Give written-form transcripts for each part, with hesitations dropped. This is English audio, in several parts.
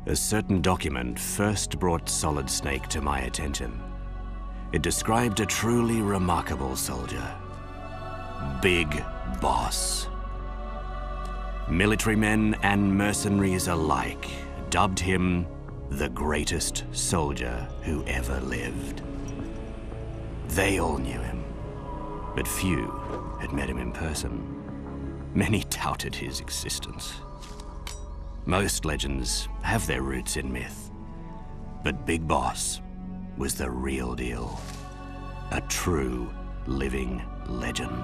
A certain document first brought Solid Snake to my attention. It described a truly remarkable soldier. Big Boss. Military men and mercenaries alike dubbed him the greatest soldier who ever lived. They all knew him, but few had met him in person. Many doubted his existence. Most legends have their roots in myth, but Big Boss was the real deal. A true living legend.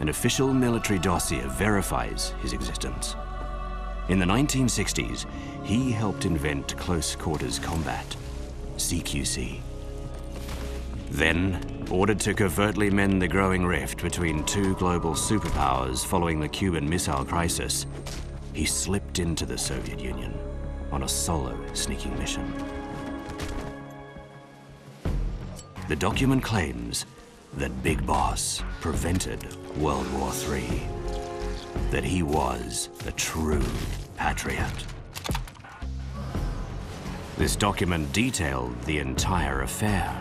An official military dossier verifies his existence. In the 1960s, he helped invent close quarters combat, CQC. Then, ordered to covertly mend the growing rift between two global superpowers following the Cuban Missile Crisis, he slipped into the Soviet Union on a solo sneaking mission. The document claims that Big Boss prevented World War III, that he was a true patriot. This document detailed the entire affair.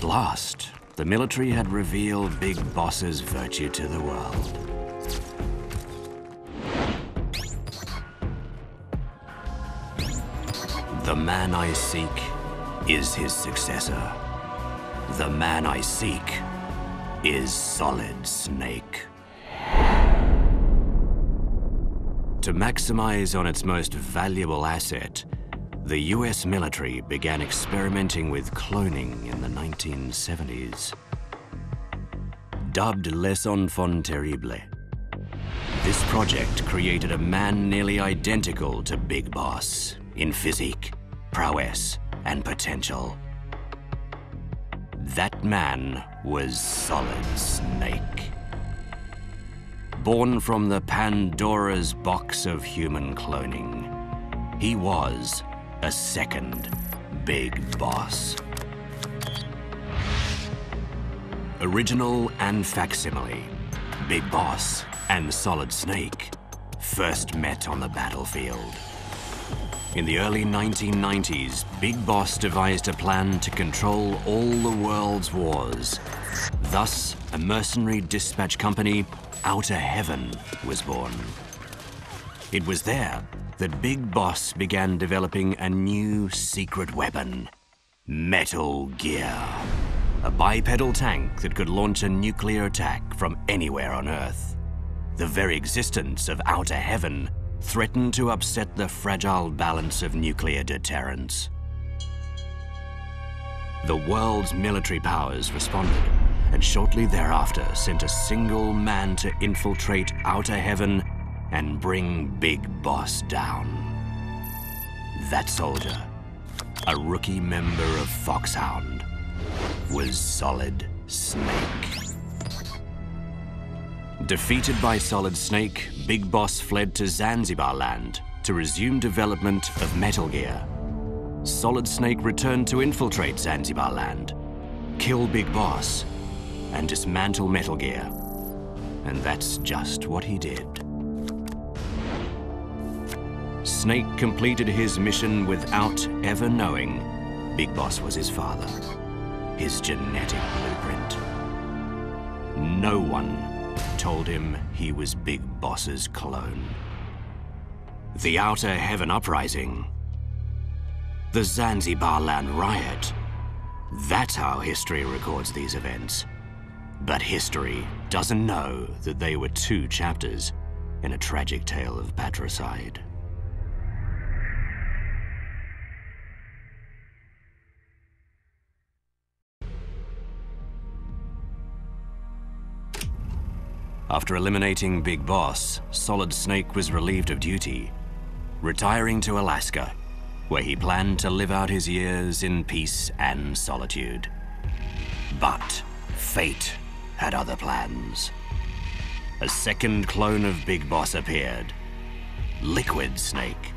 At last, the military had revealed Big Boss's virtue to the world. The man I seek is his successor. The man I seek is Solid Snake. To maximize on its most valuable asset, the US military began experimenting with cloning in the 1970s. Dubbed Les Enfants Terribles, this project created a man nearly identical to Big Boss in physique, prowess, and potential. That man was Solid Snake. Born from the Pandora's box of human cloning, he was a second Big Boss. Original and facsimile, Big Boss and Solid Snake first met on the battlefield. In the early 1990s, Big Boss devised a plan to control all the world's wars. Thus, a mercenary dispatch company, Outer Heaven, was born. It was there that Big Boss began developing a new secret weapon, Metal Gear. A bipedal tank that could launch a nuclear attack from anywhere on Earth. The very existence of Outer Heaven threatened to upset the fragile balance of nuclear deterrence. The world's military powers responded, and shortly thereafter sent a single man to infiltrate Outer Heaven and bring Big Boss down. That soldier, a rookie member of Foxhound, was Solid Snake. Defeated by Solid Snake, Big Boss fled to Zanzibar land to resume development of Metal Gear. Solid Snake returned to infiltrate Zanzibar land, kill Big Boss, and dismantle Metal Gear. And that's just what he did. Snake completed his mission without ever knowing Big Boss was his father, his genetic blueprint. No one told him he was Big Boss's clone. The Outer Heaven Uprising, the Zanzibar Land Riot. That's how history records these events. But history doesn't know that they were two chapters in a tragic tale of patricide. After eliminating Big Boss, Solid Snake was relieved of duty, retiring to Alaska, where he planned to live out his years in peace and solitude. But fate had other plans. a second clone of Big Boss appeared, Liquid Snake.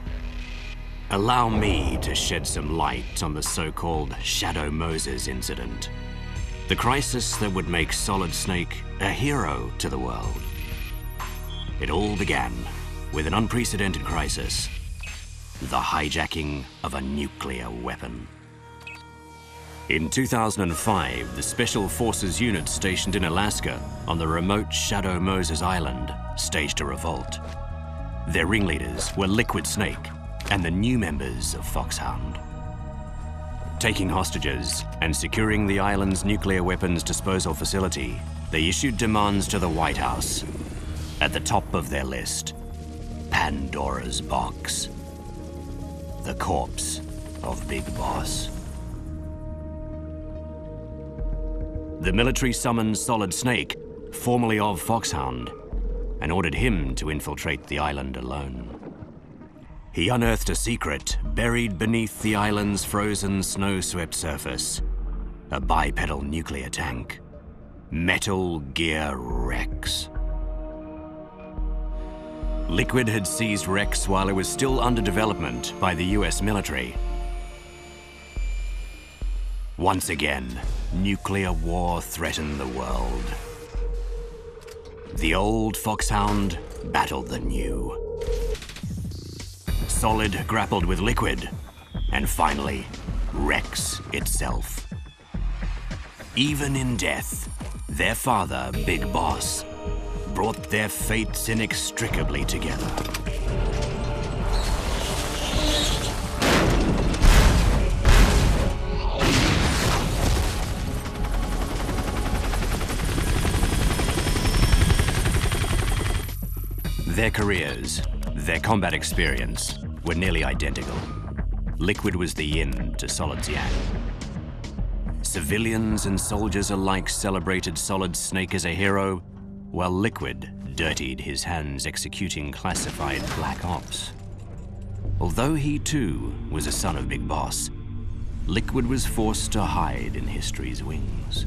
Allow me to shed some light on the so-called Shadow Moses incident, the crisis that would make Solid Snake a hero to the world. It all began with an unprecedented crisis, the hijacking of a nuclear weapon. In 2005, the Special Forces unit stationed in Alaska on the remote Shadow Moses Island staged a revolt. Their ringleaders were Liquid Snake and the new members of Foxhound. Taking hostages and securing the island's nuclear weapons disposal facility, they issued demands to the White House. At the top of their list, Pandora's box. The corpse of Big Boss. The military summoned Solid Snake, formerly of Foxhound, and ordered him to infiltrate the island alone. He unearthed a secret buried beneath the island's frozen, snow-swept surface, a bipedal nuclear tank, Metal Gear Rex. Liquid had seized Rex while it was still under development by the US military. Once again, nuclear war threatened the world. The old Foxhound battled the new. Solid grappled with Liquid, and finally, Rex itself. Even in death, their father, Big Boss, brought their fates inextricably together. Their careers, their combat experience, were nearly identical. Liquid was the yin to Solid's yang. Civilians and soldiers alike celebrated Solid Snake as a hero, while Liquid dirtied his hands executing classified black ops. Although he too was a son of Big Boss, Liquid was forced to hide in history's wings.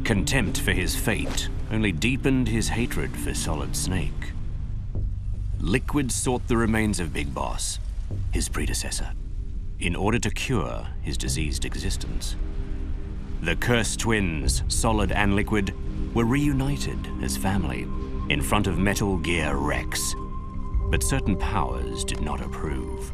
Contempt for his fate only deepened his hatred for Solid Snake. Liquid sought the remains of Big Boss, his predecessor, in order to cure his diseased existence. The cursed twins, Solid and Liquid, were reunited as family in front of Metal Gear Rex, but certain powers did not approve.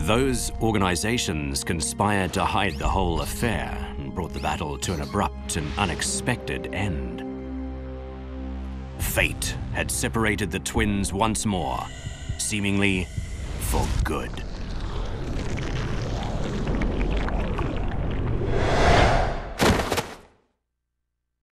Those organizations conspired to hide the whole affair and brought the battle to an abrupt and unexpected end. Fate had separated the twins once more, seemingly for good.